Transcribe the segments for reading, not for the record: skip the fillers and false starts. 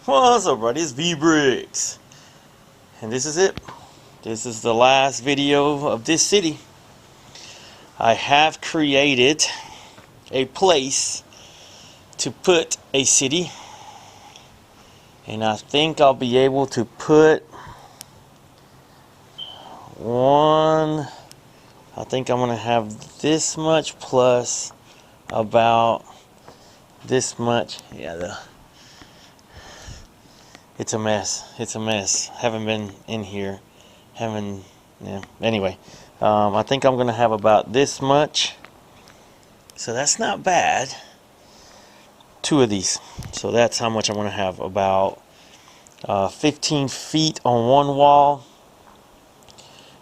What's up, buddy? It's V-Bricks. And this is it. This is the last video of this city. I have created a place to put a city. And I think I'll be able to put one. I think I'm going to have this much plus about this much. Yeah, it's a mess. It's a mess. Haven't been in here. Yeah. Anyway, I think I'm gonna have about this much. So that's not bad. Two of these. So that's how much I'm gonna have. About 15 feet on one wall,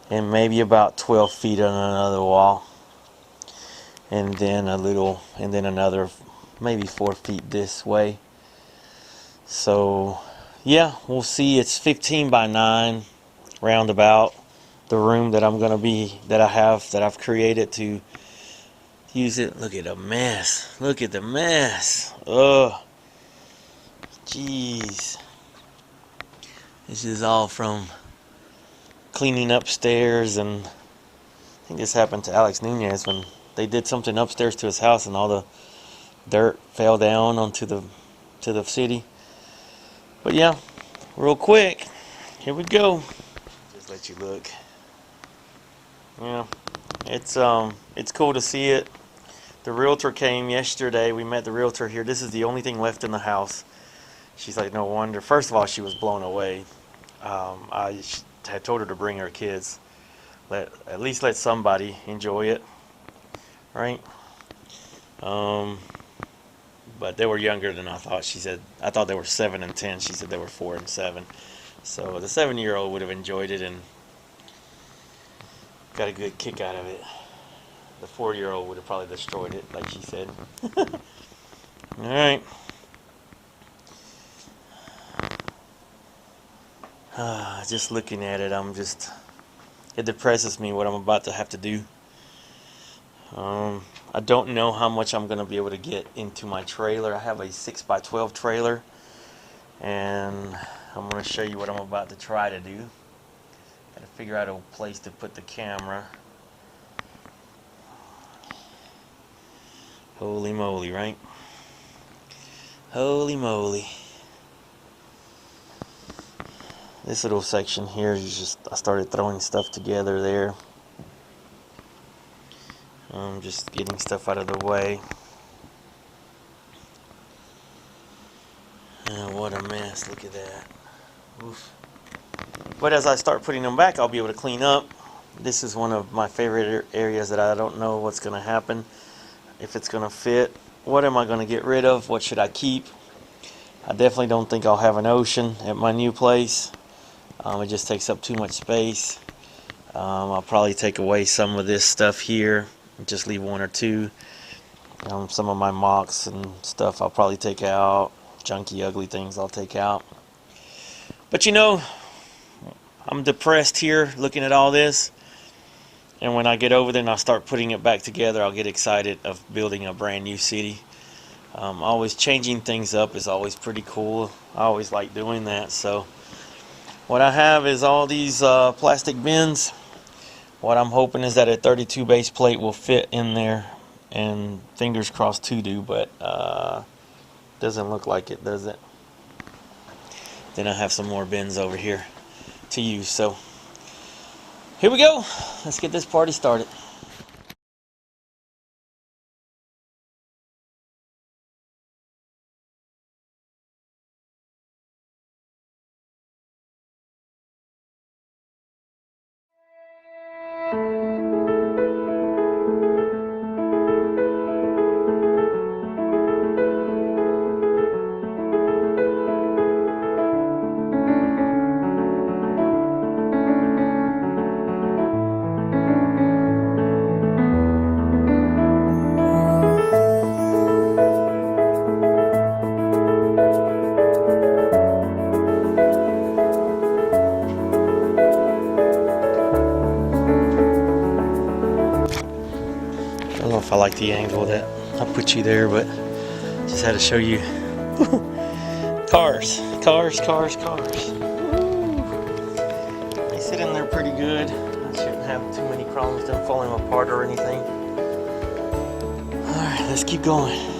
and maybe about 12 feet on another wall, and then another maybe 4 feet this way. So yeah, we'll see. It's 15 by 9 roundabout, the room that I've created to use it. Look at the mess. Look at the mess. Ugh. Jeez. This is all from cleaning upstairs, and I think this happened to Alex Nunez when they did something upstairs to his house and all the dirt fell down onto the city. But yeah, real quick, here we go. Just let you look. Yeah, it's cool to see it. The realtor came yesterday. We met the realtor here. This is the only thing left in the house. She's like, no wonder. First of all, she was blown away. I had told her to bring her kids. At least let somebody enjoy it, right? But they were younger than I thought. She said, I thought they were 7 and 10. She said they were 4 and 7. So the 7-year-old would have enjoyed it and got a good kick out of it. The 4-year-old would have probably destroyed it, like she said. Alright. Just looking at it, it depresses me what I'm about to have to do. I don't know how much I'm going to be able to get into my trailer. I have a 6x12 trailer, and I'm going to show you what I'm about to try to do. Got to figure out a place to put the camera. Holy moly, right? Holy moly. This little section here is I started throwing stuff together there. I'm just getting stuff out of the way. What a mess, look at that. Oof. But as I start putting them back, I'll be able to clean up. This is one of my favorite areas that I don't know what's going to happen, if it's going to fit. What am I going to get rid of? What should I keep? I definitely don't think I'll have an ocean at my new place. It just takes up too much space. I'll probably take away some of this stuff here. Just leave 1 or 2. Some of my mocks and stuff I'll probably take out. Junky, ugly things I'll take out. But you know, I'm depressed here looking at all this. And when I get over there and I start putting it back together, I'll get excited of building a brand new city. Always changing things up is always pretty cool. I always like doing that. So what I have is all these plastic bins. What I'm hoping is that a 32 base plate will fit in there, and fingers crossed to do, but doesn't look like it, does it? Then I have some more bins over here to use. So here we go. Let's get this party started. I don't know if I like the angle that I put you there, but just had to show you Cars. Cars, cars, cars. Woo. They sit in there pretty good. I shouldn't have too many problems with them falling apart or anything. Alright, let's keep going.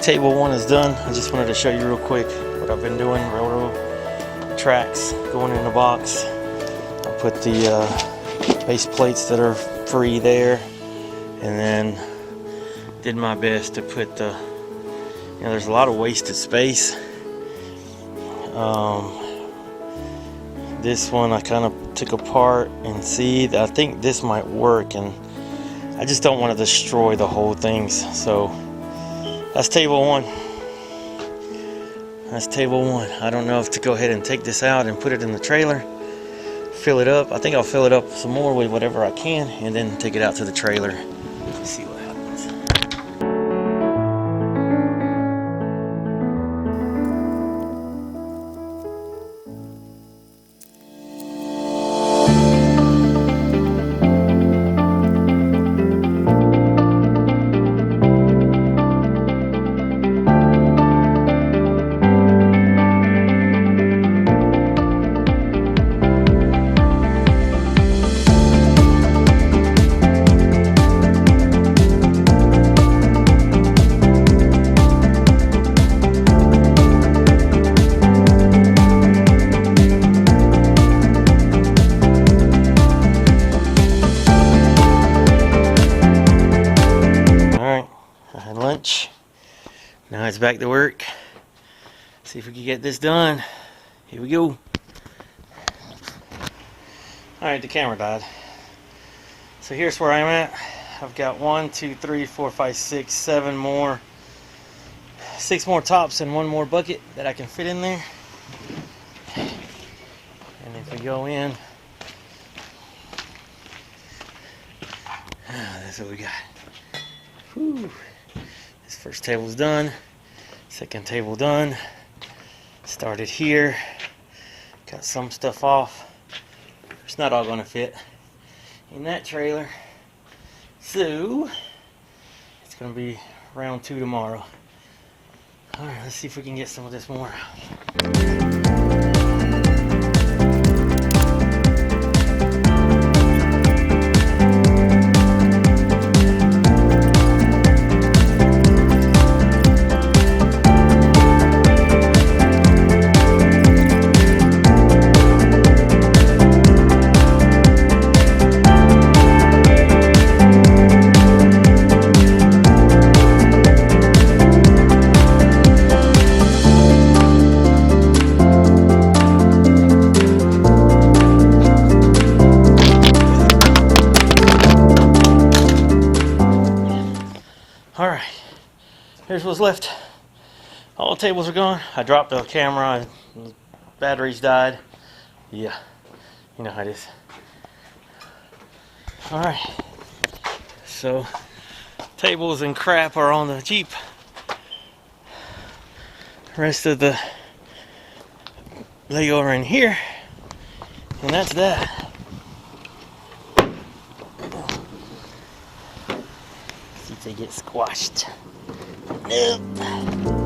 Table 1 is done. I just wanted to show you real quick what I've been doing. Railroad tracks going in the box. I put the base plates that are free there, and then did my best to put the, you know, there's a lot of wasted space. This one I kind of took apart and see that I think this might work, and I just don't want to destroy the whole things. So that's table 1. That's table 1. I don't know if to go ahead and take this out and put it in the trailer, fill it up. I think I'll fill it up some more with whatever I can, and then take it out to the trailer. Let's see what happens. Now it's back to work. See if we can get this done. Here we go. Alright, the camera died. So here's where I'm at. I've got 1, 2, 3, 4, 5, 6, 7 more. 6 more tops and 1 more bucket that I can fit in there. And if we go in, that's what we got. Whew. This first table's done. Second table done. Started here. Got some stuff off. It's not all gonna fit in that trailer. So it's gonna be round 2 tomorrow. Alright, let's see if we can get some of this more out. Alright, here's what's left. All the tables are gone. I dropped the camera, the batteries died. Yeah, you know how it is. Alright, so tables and crap are on the Jeep. The rest of the Lego are in here, and that's that. See if they get squashed. Nope.